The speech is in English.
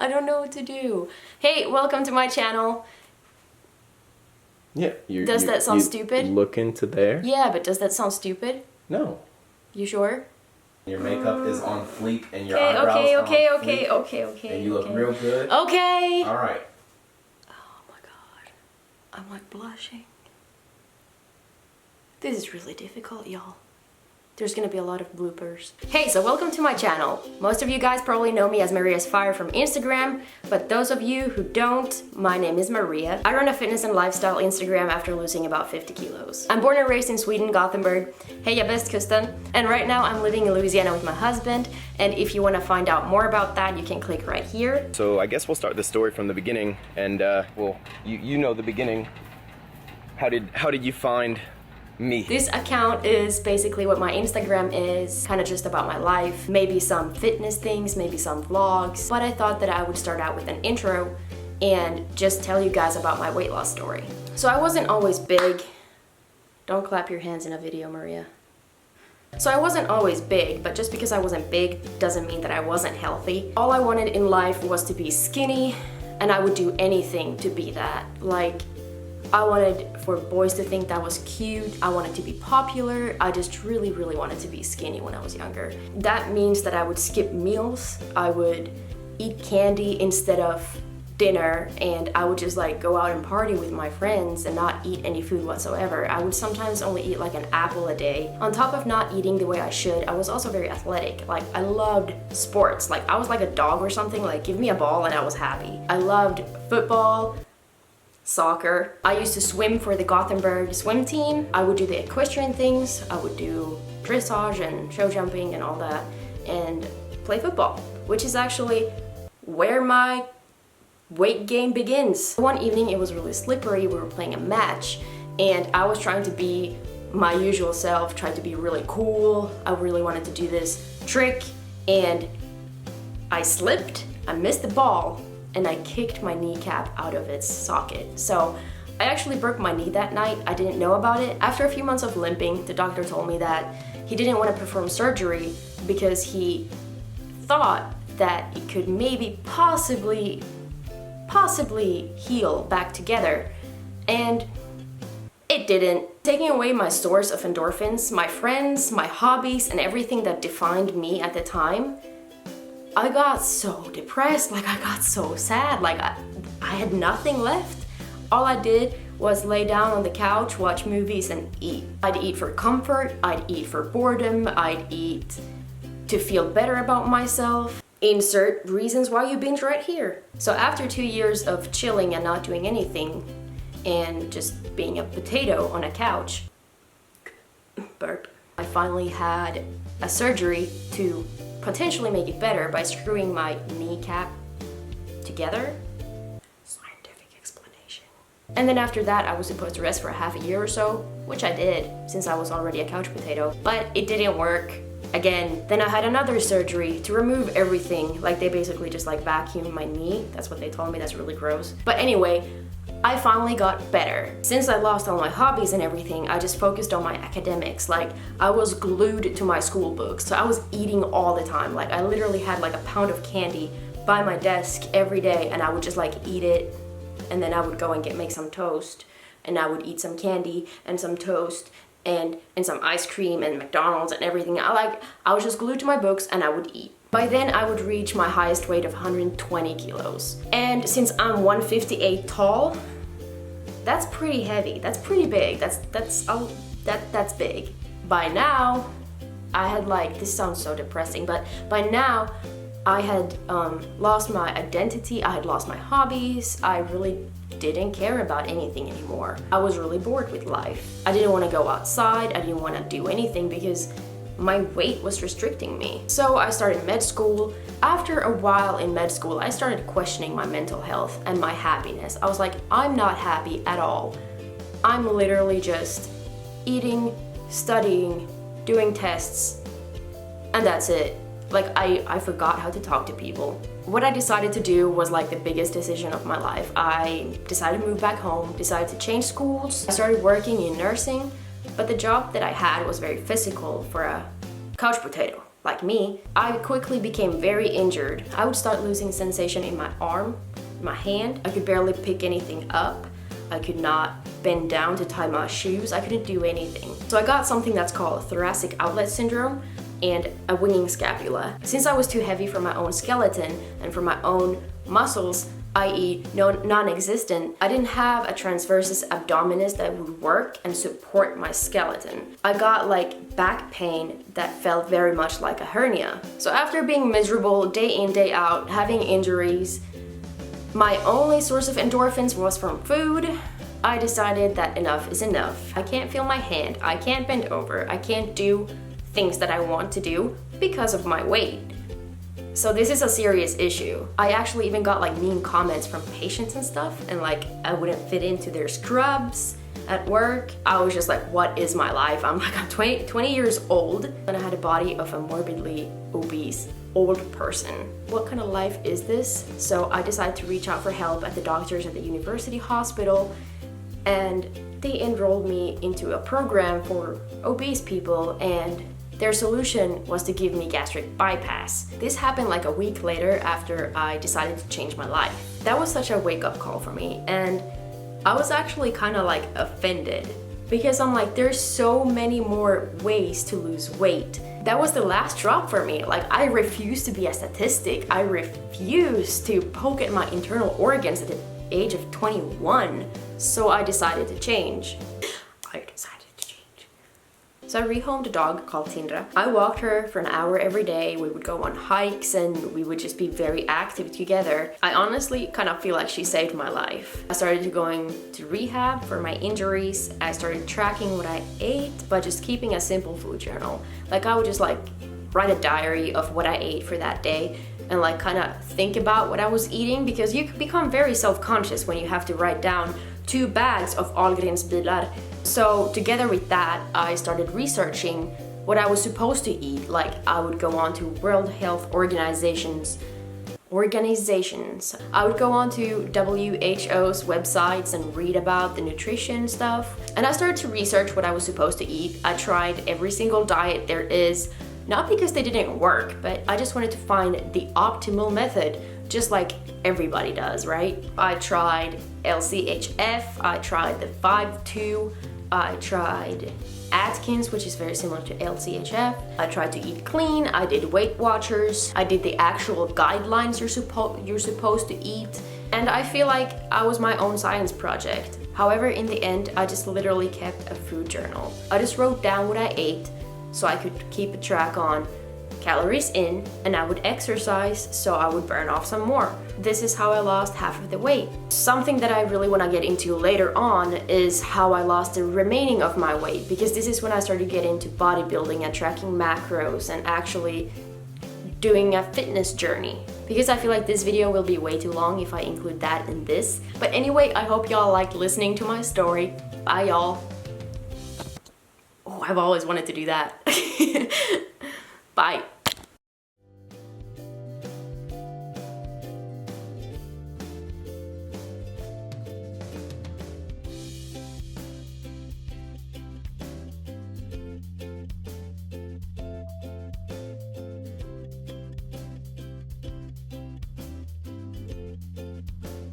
I don't know what to do. Hey, welcome to my channel. Yeah. Does that sound stupid? Look into there? Yeah, but does that sound stupid? No. You sure? Your makeup is on fleek and your eyebrows are on fleek. Okay. And you look real good. Okay. All right. Oh my god. I'm like blushing. This is really difficult, y'all. There's gonna be a lot of bloopers. Hey, so welcome to my channel. Most of you guys probably know me as Maria's Fire from Instagram, but those of you who don't, my name is Maria. I run a fitness and lifestyle Instagram after losing about 50 kilos. I'm born and raised in Sweden, Gothenburg, heja västkusten, and right now I'm living in Louisiana with my husband, and if you want to find out more about that, you can click right here. So I guess we'll start the story from the beginning, and well, you know the beginning. How did you find me? This account is basically what my Instagram is, kind of just about my life, maybe some fitness things, maybe some vlogs, but I thought that I would start out with an intro and just tell you guys about my weight loss story. So I wasn't always big. Don't clap your hands in a video, Maria. So I wasn't always big, but just because I wasn't big doesn't mean that I wasn't healthy. All I wanted in life was to be skinny, and I would do anything to be that. Like, I wanted for boys to think that was cute. I wanted to be popular. I just really wanted to be skinny when I was younger. That means that I would skip meals. I would eat candy instead of dinner, and I would just like go out and party with my friends and not eat any food whatsoever. I would sometimes only eat like an apple a day. On top of not eating the way I should, I was also very athletic. Like, I loved sports. Like, I was like a dog or something. Like, give me a ball and I was happy. I loved football, soccer. I used to swim for the Gothenburg swim team. I would do the equestrian things. I would do dressage and show jumping and all that, and play football, which is actually where my weight gain begins. One evening it was really slippery. We were playing a match and I was trying to be my usual self, trying to be really cool. I really wanted to do this trick and I slipped, I missed the ball, and I kicked my kneecap out of its socket. So I actually broke my knee that night. I didn't know about it. After a few months of limping, the doctor told me that he didn't want to perform surgery because he thought that it could maybe possibly heal back together. And it didn't. Taking away my source of endorphins, my friends, my hobbies, and everything that defined me at the time, I got so depressed, like I got so sad, like I had nothing left. All I did was lay down on the couch, watch movies, and eat. I'd eat for comfort, I'd eat for boredom, I'd eat to feel better about myself. Insert reasons why you binge right here. So after 2 years of chilling and not doing anything, and just being a potato on a couch, burp, I finally had a surgery to potentially make it better by screwing my kneecap together. Scientific explanation. And then after that, I was supposed to rest for half a year or so, which I did since I was already a couch potato, but it didn't work. Again, then I had another surgery to remove everything. Like, they basically just like vacuumed my knee. That's what they told me. That's really gross. But anyway, I finally got better. Since I lost all my hobbies and everything, I just focused on my academics. Like, I was glued to my school books, so I was eating all the time. Like, I literally had like a pound of candy by my desk every day, and I would just like eat it, and then I would go and make some toast, and I would eat some candy and some toast and some ice cream and McDonald's and everything. I was just glued to my books and I would eat. By then I would reach my highest weight of 120 kilos. And since I'm 158 tall, that's pretty heavy. That's pretty big. That's big. By now, I had like, this sounds so depressing, but by now I had lost my identity. I had lost my hobbies. I really didn't care about anything anymore. I was really bored with life. I didn't want to go outside. I didn't want to do anything because my weight was restricting me. So I started med school. After a while in med school, I started questioning my mental health and my happiness. I was like, I'm not happy at all. I'm literally just eating, studying, doing tests, and that's it. Like, I forgot how to talk to people. What I decided to do was like the biggest decision of my life. I decided to move back home, decided to change schools. I started working in nursing, but the job that I had was very physical for a couch potato. like me, I quickly became very injured. I would start losing sensation in my arm, my hand. I could barely pick anything up. I could not bend down to tie my shoes. I couldn't do anything. So I got something that's called thoracic outlet syndrome and a winging scapula. Since I was too heavy for my own skeleton and for my own muscles, i.e. non-existent, I didn't have a transversus abdominis that would work and support my skeleton. I got like back pain that felt very much like a hernia. So after being miserable day in, day out, having injuries, my only source of endorphins was from food. I decided that enough is enough. I can't feel my hand, I can't bend over, I can't do things that I want to do because of my weight. So this is a serious issue. I actually even got like mean comments from patients and stuff, and like I wouldn't fit into their scrubs at work. I was just like, what is my life? I'm 20 years old and I had a body of a morbidly obese old person. What kind of life is this? So I decided to reach out for help at the doctors at the university hospital, and they enrolled me into a program for obese people, and their solution was to give me gastric bypass. This happened like a week later after I decided to change my life. That was such a wake-up call for me, and I was actually kind of like offended because I'm like, there's so many more ways to lose weight. That was the last drop for me. Like, I refuse to be a statistic. I refuse to poke at my internal organs at the age of 21. So I decided to change. So I rehomed a dog called Tindra. I walked her for an hour every day. We would go on hikes and we would just be very active together. I honestly kind of feel like she saved my life. I started going to rehab for my injuries. I started tracking what I ate by just keeping a simple food journal. Like, I would just like write a diary of what I ate for that day and like kind of think about what I was eating, because you can become very self-conscious when you have to write down 2 bags of Ahlgrens bilar. So together with that, I started researching what I was supposed to eat. Like, I would go on to World Health Organizations. I would go on to WHO's websites and read about the nutrition stuff. And I started to research what I was supposed to eat. I tried every single diet there is, not because they didn't work, but I just wanted to find the optimal method, just like everybody does, right? I tried LCHF, I tried the 5-2, I tried Atkins, which is very similar to LCHF. I tried to eat clean, I did Weight Watchers, I did the actual guidelines you're supposed to eat, and I feel like I was my own science project. However, in the end, I just literally kept a food journal. I just wrote down what I ate so I could keep a track on calories in, and I would exercise so I would burn off some more. This is how I lost half of the weight. Something that I really want to get into later on is how I lost the remaining of my weight, because this is when I started getting into bodybuilding and tracking macros and actually doing a fitness journey. Because I feel like this video will be way too long if I include that in this. But anyway, I hope y'all liked listening to my story. Bye, y'all. Oh, I've always wanted to do that. Bye.